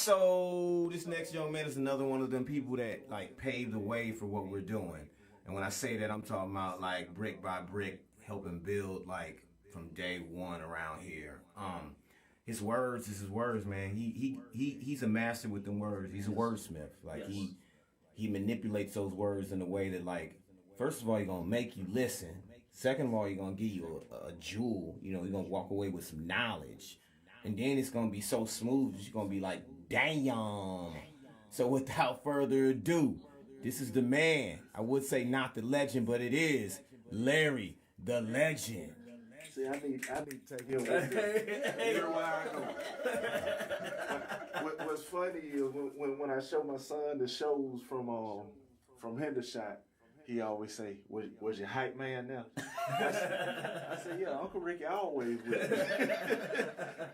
So this next young man is another one of them people that like paved the way for what we're doing. And when I say that, I'm talking about like brick by brick, helping build like from day one around here. His words is his words, man. He's a master with them words. He's a wordsmith. Like he manipulates those words in a way that like, first of all, he's gonna make you listen. Second of all, he's gonna give you a jewel. You know, you're gonna walk away with some knowledge. And then it's gonna be so smooth, you're gonna be like, damn. So without further ado, this is the man. I would say not the legend, but it is Larry the Legend. See, I need to take him with me. Everywhere I go. What's funny is when I show my son the shows from Hendershot, he always say, was your hype man now? I said, yeah, Uncle Ricky always with me.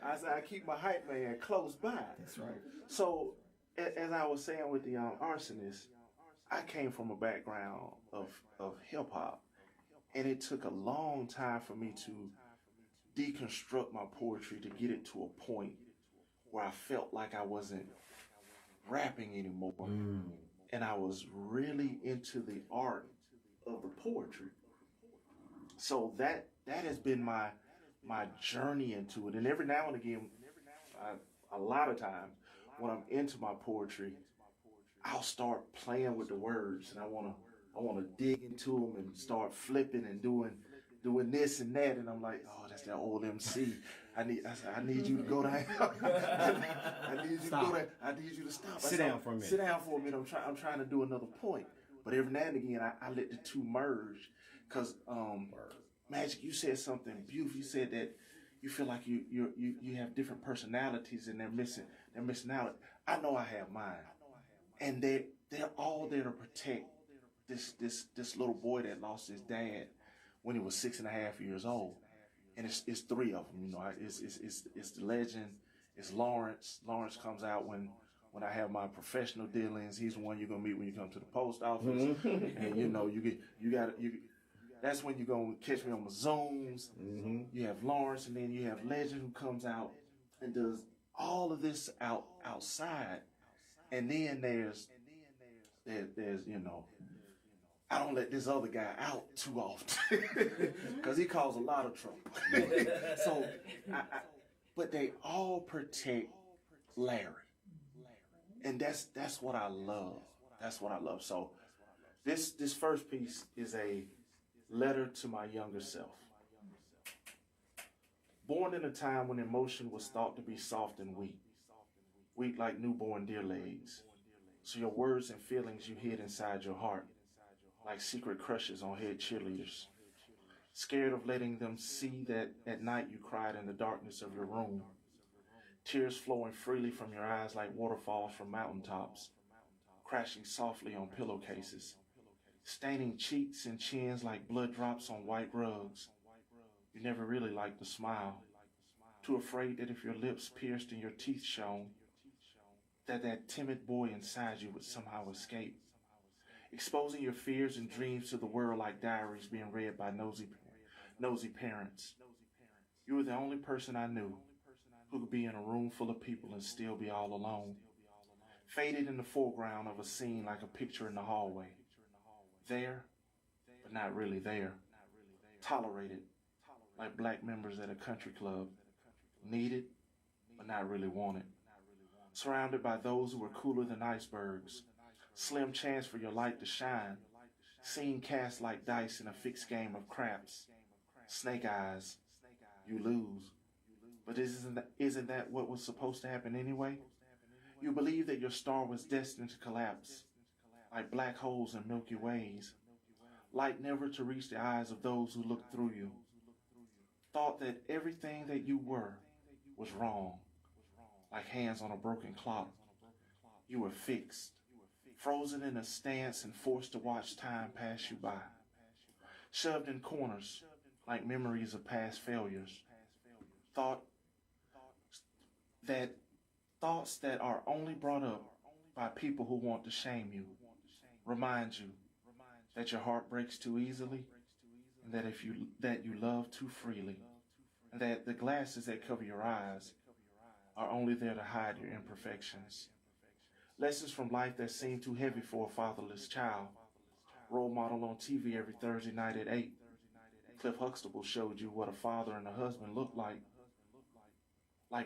I said, I keep my hype man close by. That's right. So, as I was saying with the arsonist, I came from a background of hip hop. And it took a long time for me to deconstruct my poetry to get it to a point where I felt like I wasn't rapping anymore. And I was really into the art of the poetry. So that has been my journey into it. And every now and again, a lot of times when I'm into my poetry, I'll start playing with the words, and I want to dig into them and start flipping and doing this and that, and I'm like, oh, that's that old MC. I need you to go down. I need you to go down. I need you to stop. Sit down for a minute. Sit down for a minute. I'm trying to do another point. But every now and again, I let the two merge. Cause Magic, you said something beautiful. You said that you feel like you have different personalities and they're missing out. I know I have mine, and they're all there to protect this little boy that lost his dad when he was 6.5 years old, and it's three of them. You know, it's the legend. It's Lawrence. Lawrence comes out when I have my professional dealings. He's the one you're gonna meet when you come to the post office, and you know that's when you're gonna catch me on my Zooms. You have Lawrence, and then you have Legend who comes out and does all of this outside, and then there's you know. I don't let this other guy out too often because he caused a lot of trouble. So, but they all protect Larry, and that's what I love. That's what I love. So, this first piece is a letter to my younger self. Born in a time when emotion was thought to be soft and weak like newborn deer legs. So your words and feelings you hid inside your heart, like secret crushes on head cheerleaders. Scared of letting them see that at night you cried in the darkness of your room. Tears flowing freely from your eyes like waterfalls from mountaintops, crashing softly on pillowcases, staining cheeks and chins like blood drops on white rugs. You never really liked to smile, too afraid that if your lips pierced and your teeth shone, that timid boy inside you would somehow escape. Exposing your fears and dreams to the world like diaries being read by nosy parents. You were the only person I knew who could be in a room full of people and still be all alone. Faded in the foreground of a scene like a picture in the hallway. There, but not really there. Tolerated, like black members at a country club. Needed, but not really wanted. Surrounded by those who were cooler than icebergs. Slim chance for your light to shine. Scene cast like dice in a fixed game of craps. Snake eyes. You lose. But isn't that what was supposed to happen anyway? You believe that your star was destined to collapse, like black holes in Milky Ways. Light never to reach the eyes of those who looked through you. Thought that everything that you were was wrong, like hands on a broken clock. You were fixed, frozen in a stance and forced to watch time pass you by. Shoved in corners like memories of past failures. Thoughts that are only brought up by people who want to shame you. Remind you that your heart breaks too easily, and that you love too freely, and that the glasses that cover your eyes are only there to hide your imperfections. Lessons from life that seem too heavy for a fatherless child. Role model on TV every Thursday night at 8. Cliff Huxtable showed you what a father and a husband look like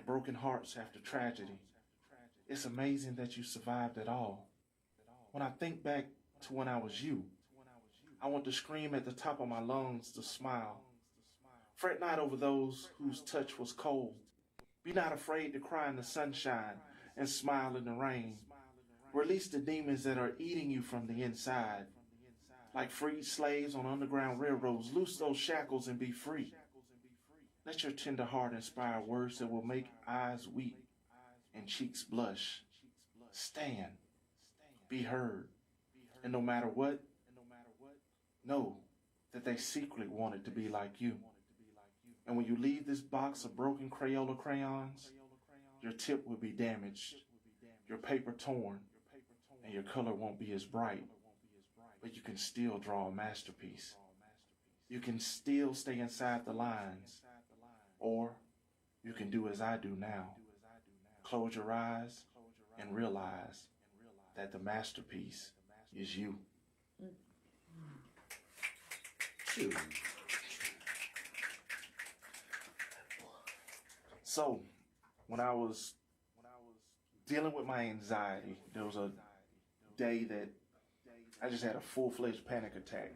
broken hearts after tragedy. It's amazing that you survived it all. When I think back to when I was you, I want to scream at the top of my lungs to smile. Fret not over those whose touch was cold. Be not afraid to cry in the sunshine and smile in the rain. Release the demons that are eating you from the inside. Like freed slaves on underground railroads, loose those shackles and be free. Let your tender heart inspire words that will make eyes weep and cheeks blush. Stand, be heard, and no matter what, know that they secretly wanted to be like you. And when you leave this box of broken Crayola crayons, your tip will be damaged, your paper torn, and your color won't be as bright. But you can still draw a masterpiece. You can still stay inside the lines. Or you can do as I do now. Close your eyes and realize that the masterpiece is you. So, when I was dealing with my anxiety, there was a day that I just had a full-fledged panic attack.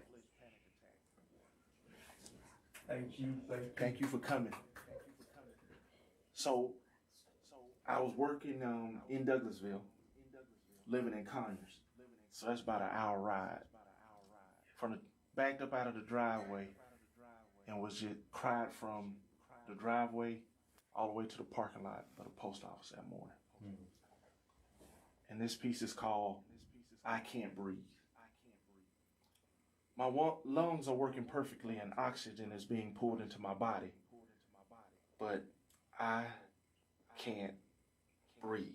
Thank you for coming. So, I was working in Douglasville, living in Conyers. So that's about an hour ride. Backed up out of the driveway and was just cried from the driveway all the way to the parking lot of the post office that morning. And this piece is called I Can't Breathe. My lungs are working perfectly and oxygen is being pulled into my body. But I can't breathe.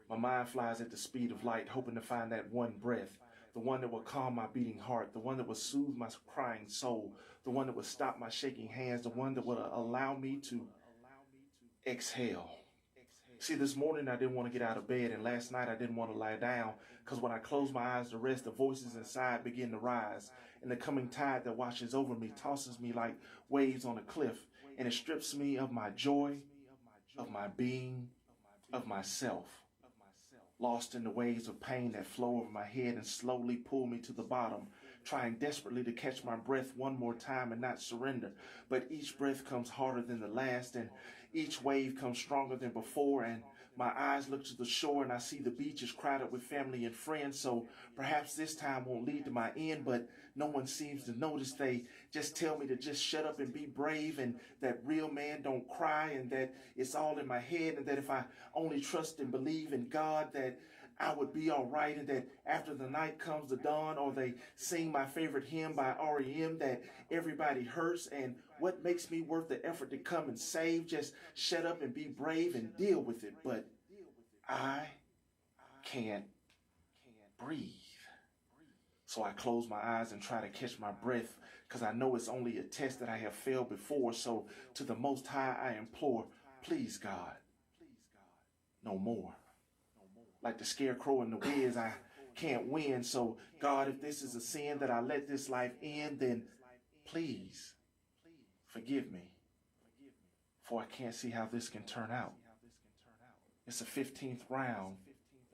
My mind flies at the speed of light, hoping to find that one breath, the one that will calm my beating heart, the one that will soothe my crying soul, the one that will stop my shaking hands, the one that will allow me to exhale. See, this morning I didn't want to get out of bed, and last night I didn't want to lie down, because when I close my eyes to rest, the voices inside begin to rise, and the coming tide that washes over me tosses me like waves on a cliff, and it strips me of my joy, of my being, of myself. Lost in the waves of pain that flow over my head and slowly pull me to the bottom, trying desperately to catch my breath one more time and not surrender. But each breath comes harder than the last, and each wave comes stronger than before, and my eyes look to the shore and I see the beach is crowded with family and friends, so perhaps this time won't lead to my end, but no one seems to notice. They just tell me to just shut up and be brave, and that real man don't cry, and that it's all in my head, and that if I only trust and believe in God, that I would be all right, and that after the night comes the dawn, or they sing my favorite hymn by REM, that everybody hurts, and what makes me worth the effort to come and save? Just shut up and be brave and deal with it. But I can't breathe. So I close my eyes and try to catch my breath, because I know it's only a test that I have failed before. So to the Most High I implore, please God, no more. Like the scarecrow in the Wiz, I can't win. So God, if this is a sin that I let this life end, then please forgive me, for I can't see how this can turn out. It's a 15th round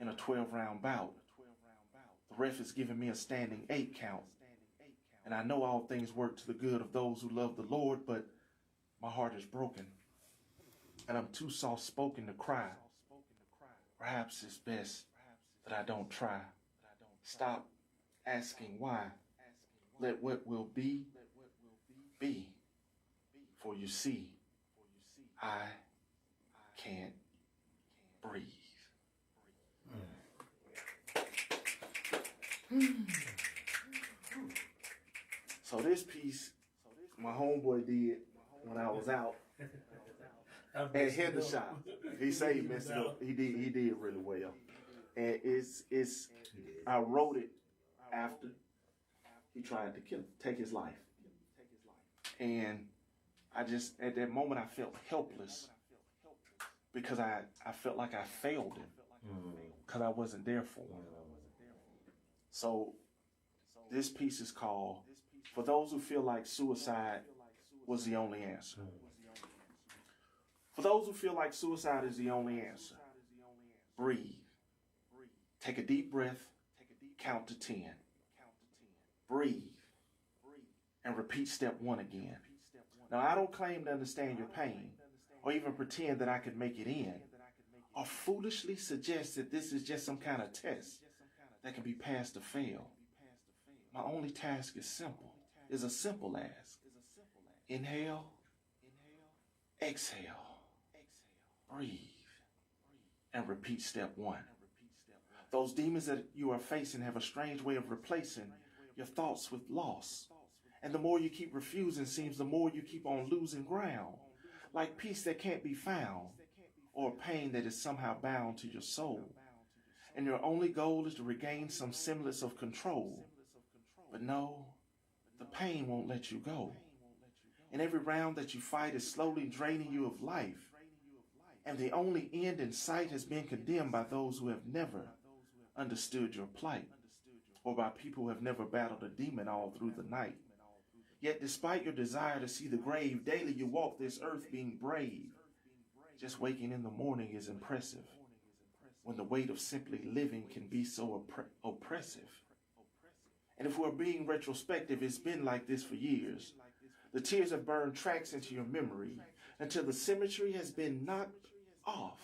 in a 12-round bout. The ref is giving me a standing 8 count. And I know all things work to the good of those who love the Lord, but my heart is broken. And I'm too soft-spoken to cry. Perhaps it's best that I don't try. Stop asking why. Let what will be, be. For you see, I can't breathe. So this piece, my homeboy did when I was out at Hendershot. He said he messed it up. He did really well. And I wrote it after he tried to take his life. And I just, at that moment, I felt helpless. because I felt like I failed him because I wasn't there for him. So this piece is called For Those Who Feel Like Suicide Was the Only Answer. For those who feel like suicide is the only answer, breathe. Take a deep breath, count to 10. Breathe, and repeat step 1 again. Now, I don't claim to understand your pain, or even pretend that I could make it in, or foolishly suggest that this is just some kind of test that can be passed or fail. My only task is a simple ask. Inhale, exhale, breathe, and repeat step 1. Those demons that you are facing have a strange way of replacing your thoughts with loss. And the more you keep refusing seems the more you keep on losing ground, like peace that can't be found, or pain that is somehow bound to your soul. And your only goal is to regain some semblance of control. But no, the pain won't let you go. And every round that you fight is slowly draining you of life. And the only end in sight has been condemned by those who have never understood your plight, or by people who have never battled a demon all through the night. Yet despite your desire to see the grave, daily you walk this earth being brave. Just waking in the morning is impressive, when the weight of simply living can be so oppressive. And if we're being retrospective, it's been like this for years. The tears have burned tracks into your memory until the symmetry has been knocked off,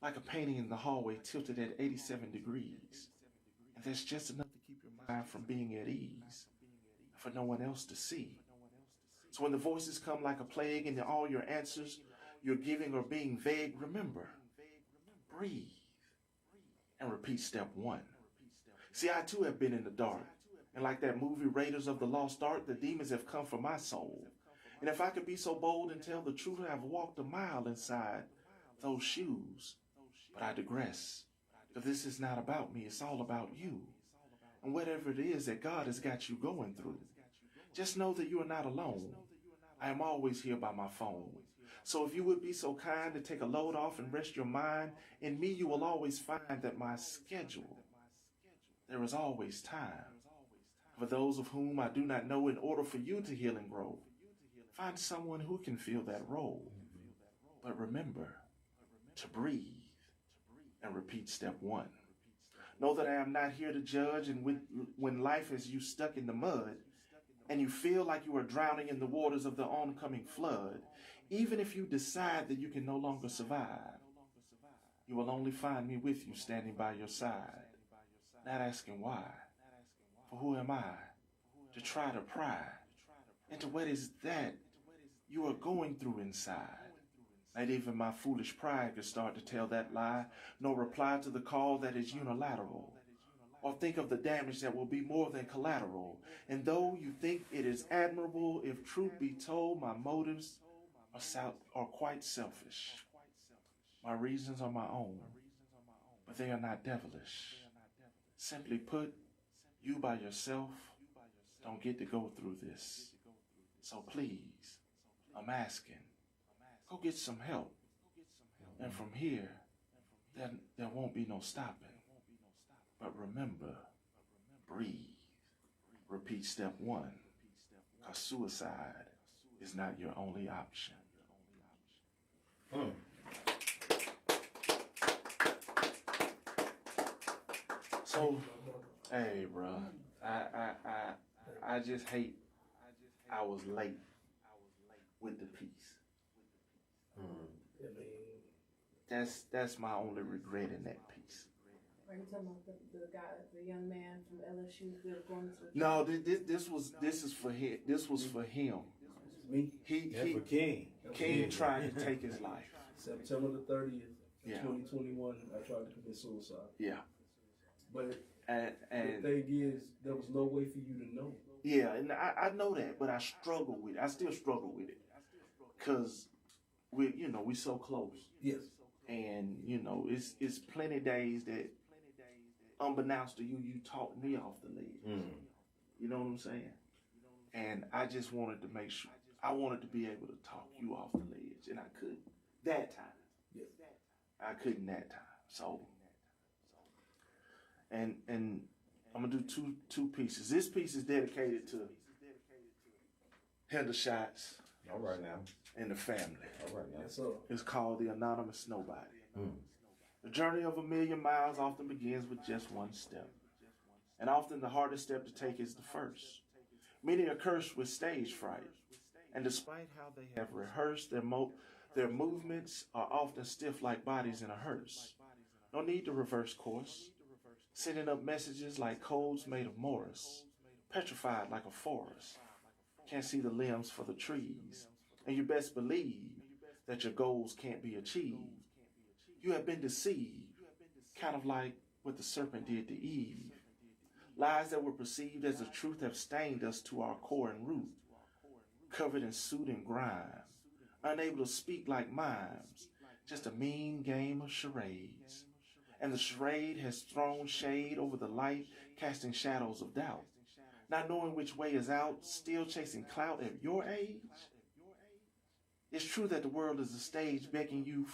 like a painting in the hallway tilted at 87 degrees. And that's just enough to keep your mind from being at ease, for no one else to see. So when the voices come like a plague and all your answers you're giving are being vague, remember, breathe, and repeat step 1. See, I too have been in the dark, and like that movie Raiders of the Lost Ark, the demons have come for my soul. And if I could be so bold and tell the truth, I've walked a mile inside those shoes. But I digress, because this is not about me, it's all about you. And whatever it is that God has got you going through, just know that you are not alone. I am always here by my phone. So if you would be so kind to take a load off and rest your mind, in me you will always find that my schedule, there is always time. For those of whom I do not know, in order for you to heal and grow, find someone who can fill that role. But remember to breathe and repeat step 1. Know that I am not here to judge, and when life has you stuck in the mud and you feel like you are drowning in the waters of the oncoming flood, even if you decide that you can no longer survive, you will only find me with you, standing by your side, not asking why. For who am I to try to pry into what is that you are going through inside? Not even my foolish pride could start to tell that lie, nor reply to the call that is unilateral, or think of the damage that will be more than collateral. And though you think it is admirable, if truth be told, my motives are quite selfish. My reasons are my own, but they are not devilish. Simply put, you by yourself don't get to go through this. So please, I'm asking, go get some help. And from here, then there won't be no stopping. But remember, breathe. Repeat step 1, because suicide is not your only option. So, hey, bro, I just hate I was late with the piece. That's my only regret in that piece. Are you talking about the guy, the young man from LSU who was going to? No, this is for him. This was for him. Me? For King. King tried to take his life. September the 30th, Yeah. 2021, I tried to commit suicide. Yeah. But And the thing is, there was no way for you to know. yeah, and I know that, but I struggle with it. I still struggle with it. Cause we so close. Yes. And, it's plenty days that unbeknownst to you, you talked me off the ledge. You know what I'm saying? And I just wanted to make sure, I wanted to be able to talk you off the ledge, and I couldn't that time. I couldn't that time. So, and I'm gonna do two pieces. This piece is dedicated to Hendershots All right now. and the family. All right now. Yes, sir. It's called The Anonymous Nobody. Mm. The journey of a million miles often begins with just one step. And often the hardest step to take is the first. Many are cursed with stage fright. And despite how they have rehearsed, their movements are often stiff like bodies in a hearse. No need to reverse course. Sending up messages like codes made of Morris. Petrified like a forest. Can't see the limbs for the trees. And you best believe that your goals can't be achieved. You have been deceived, kind of like what the serpent did to Eve. Lies that were perceived as the truth have stained us to our core and root, covered in soot and grime, unable to speak like mimes, just a mean game of charades. And the charade has thrown shade over the light, casting shadows of doubt. Not knowing which way is out, still chasing clout at your age? It's true that the world is a stage beckoning you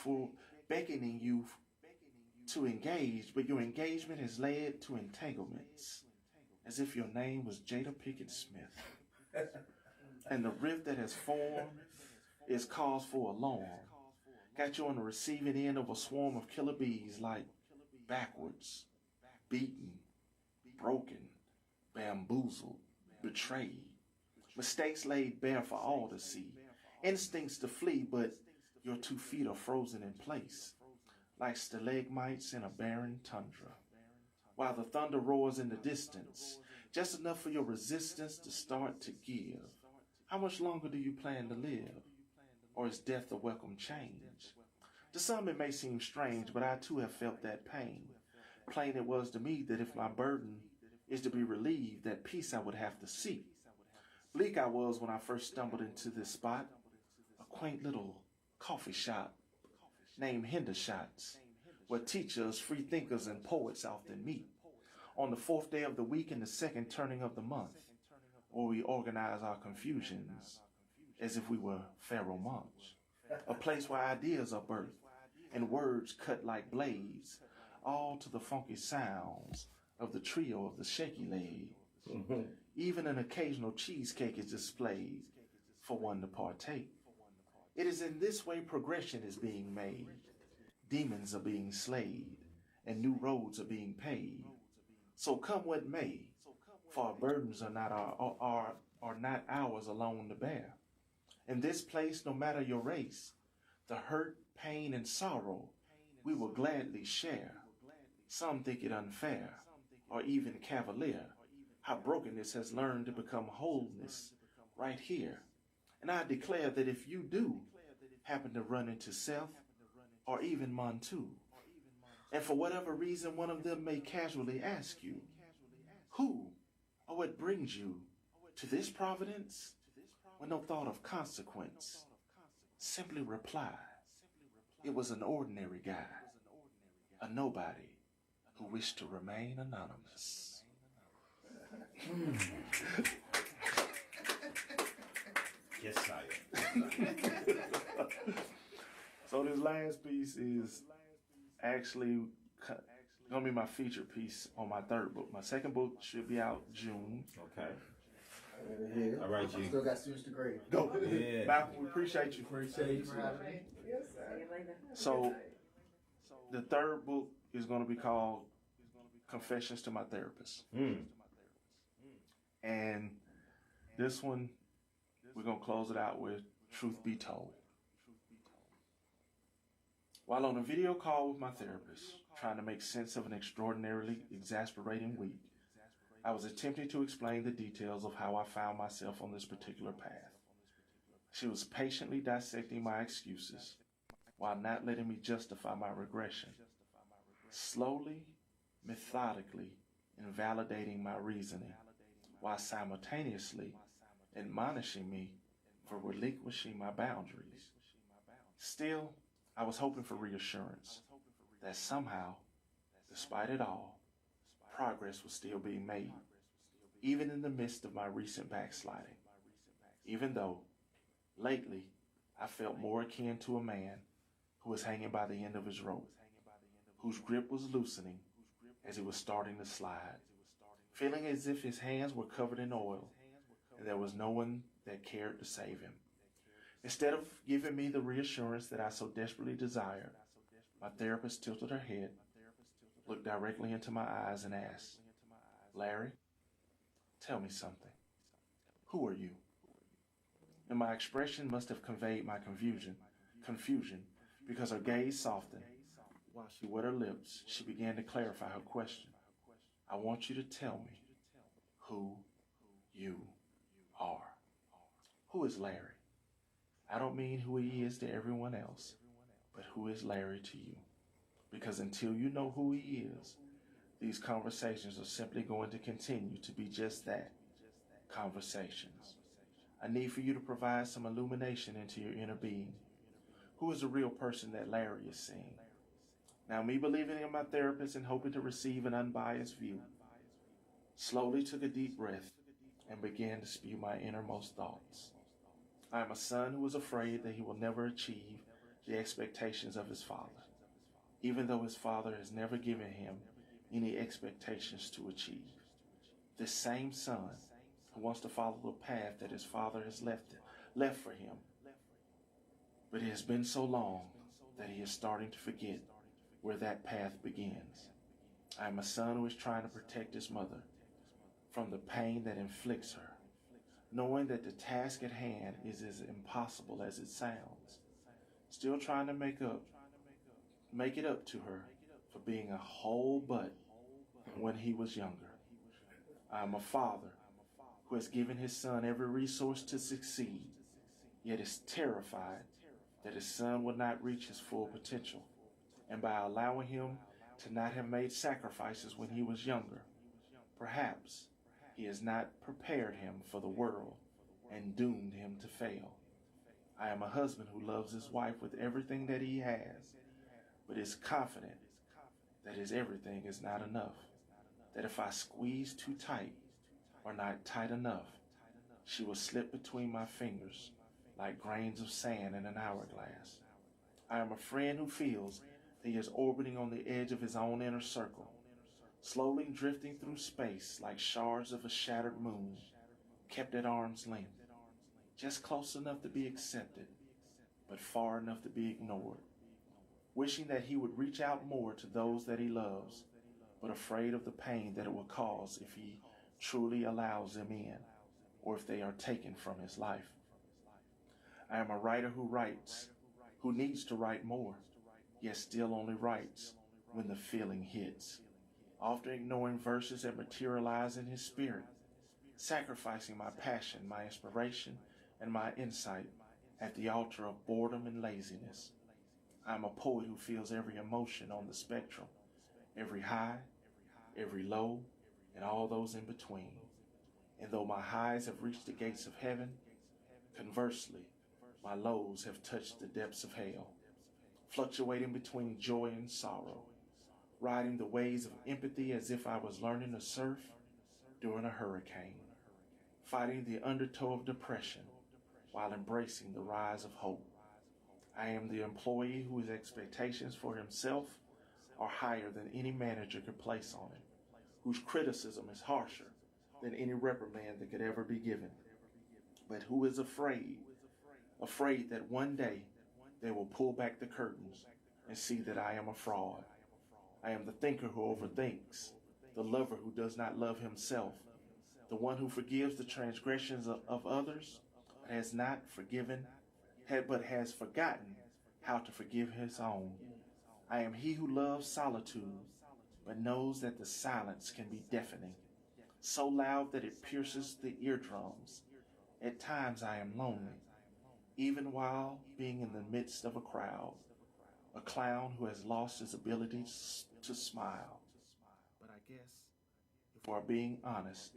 to engage, but your engagement has led to entanglements, as if your name was Jada Pinkett Smith. And the rift that has formed is cause for alarm. Got you on the receiving end of a swarm of killer bees, like backwards, beaten, broken, bamboozled, betrayed. Mistakes laid bare for all to see. Instincts to flee, but your 2 feet are frozen in place, like stalagmites in a barren tundra. While the thunder roars in the distance, just enough for your resistance to start to give. How much longer do you plan to live? Or is death a welcome change? To some it may seem strange, but I too have felt that pain. Plain it was to me that if my burden is to be relieved, that peace I would have to seek. Bleak I was when I first stumbled into this spot, a quaint little coffee shop named Hendershots, where teachers, free thinkers, and poets often meet. On the 4th day of the week and the 2nd turning of the month, where we organize our confusions as if we were Pharaoh Monch. A place where ideas are birthed and words cut like blades, all to the funky sounds of the trio of the shaky leg. Even an occasional cheesecake is displayed for one to partake. It is in this way progression is being made. Demons are being slayed, and new roads are being paved. So come what may, for our burdens are not ours alone to bear. In this place, no matter your race, the hurt, pain, and sorrow we will gladly share. Some think it unfair, or even cavalier, how brokenness has learned to become wholeness right here. And I declare that if you do happen to run into self, or even Montu, and for whatever reason one of them may casually ask you, who or what brings you to this providence, with no thought of consequence, simply reply, it was an ordinary guy, a nobody who wished to remain anonymous. Yes, I So this last piece is actually gonna be my feature piece on my 3rd book. My 2nd book should be out June. Okay. Yeah. All right, G. Still got students to grade. Go. Yeah. Malcolm, we appreciate you. Appreciate you. Yes, sir. So the 3rd book is gonna be called Confessions to My Therapist. And this one, we're gonna close it out with Truth Be Told. While on a video call with my therapist, trying to make sense of an extraordinarily exasperating week, I was attempting to explain the details of how I found myself on this particular path. She was patiently dissecting my excuses while not letting me justify my regression, slowly, methodically, invalidating my reasoning, while simultaneously admonishing me for relinquishing my boundaries. Still, I was hoping for reassurance that somehow, despite it all, progress was still being made, even in the midst of my recent backsliding. Even though, lately, I felt more akin to a man who was hanging by the end of his rope. whose grip was loosening as he was starting to slide, feeling as if his hands were covered in oil and there was no one that cared to save him. Instead of giving me the reassurance that I so desperately desired, my therapist tilted her head, looked directly into my eyes, and asked, "Larry, tell me something. Who are you?" And my expression must have conveyed my confusion, because her gaze softened. While she wet her lips, she began to clarify her question. "I want you to tell me who you are." Who is Larry? I don't mean who he is to everyone else, but who is Larry to you? Because until you know who he is, these conversations are simply going to continue to be just that, conversations. I need for you to provide some illumination into your inner being. Who is the real person that Larry is seeing? Now, me believing in my therapist and hoping to receive an unbiased view, slowly took a deep breath and began to spew my innermost thoughts. I am a son who is afraid that he will never achieve the expectations of his father, even though his father has never given him any expectations to achieve. This same son who wants to follow the path that his father has left for him. But it has been so long that he is starting to forget where that path begins. I am a son who is trying to protect his mother from the pain that inflicts her, knowing that the task at hand is as impossible as it sounds, still trying to make it up to her for being a whole butt when he was younger. I am a father who has given his son every resource to succeed, yet is terrified that his son will not reach his full potential, and by allowing him to not have made sacrifices when he was younger, perhaps he has not prepared him for the world and doomed him to fail. I am a husband who loves his wife with everything that he has, but is confident that his everything is not enough, that if I squeeze too tight or not tight enough, she will slip between my fingers like grains of sand in an hourglass. I am a friend who feels that he is orbiting on the edge of his own inner circle, slowly drifting through space like shards of a shattered moon, kept at arm's length, just close enough to be accepted, but far enough to be ignored, wishing that he would reach out more to those that he loves, but afraid of the pain that it will cause if he truly allows them in, or if they are taken from his life. I am a writer who writes, who needs to write more, yet still only writes when the feeling hits, often ignoring verses that materialize in his spirit, sacrificing my passion, my inspiration, and my insight at the altar of boredom and laziness. I am a poet who feels every emotion on the spectrum, every high, every low, and all those in between. And though my highs have reached the gates of heaven, conversely, my lows have touched the depths of hell, fluctuating between joy and sorrow, riding the waves of empathy as if I was learning to surf during a hurricane, fighting the undertow of depression while embracing the rise of hope. I am the employee whose expectations for himself are higher than any manager could place on him, whose criticism is harsher than any reprimand that could ever be given, but who is afraid that one day they will pull back the curtains and see that I am a fraud. I am the thinker who overthinks, the lover who does not love himself, the one who forgives the transgressions of others, but has forgotten how to forgive his own. I am he who loves solitude, but knows that the silence can be deafening, so loud that it pierces the eardrums. At times I am lonely, even while being in the midst of a crowd, a clown who has lost his ability to smile. But I guess, if we're being honest,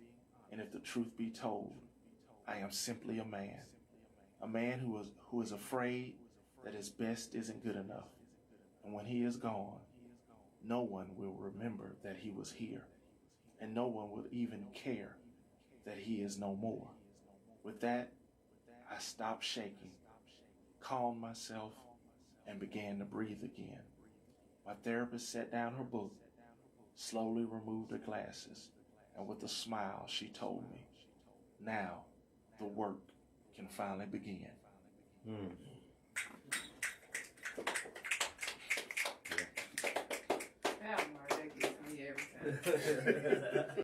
and if the truth be told, I am simply a man who is afraid that his best isn't good enough, and when he is gone, no one will remember that he was here, and no one will even care that he is no more. With that, I stopped shaking, calmed myself, and began to breathe again. My therapist set down her book, slowly removed her glasses, and with a smile, she told me, now the work can finally begin. That gets me every time.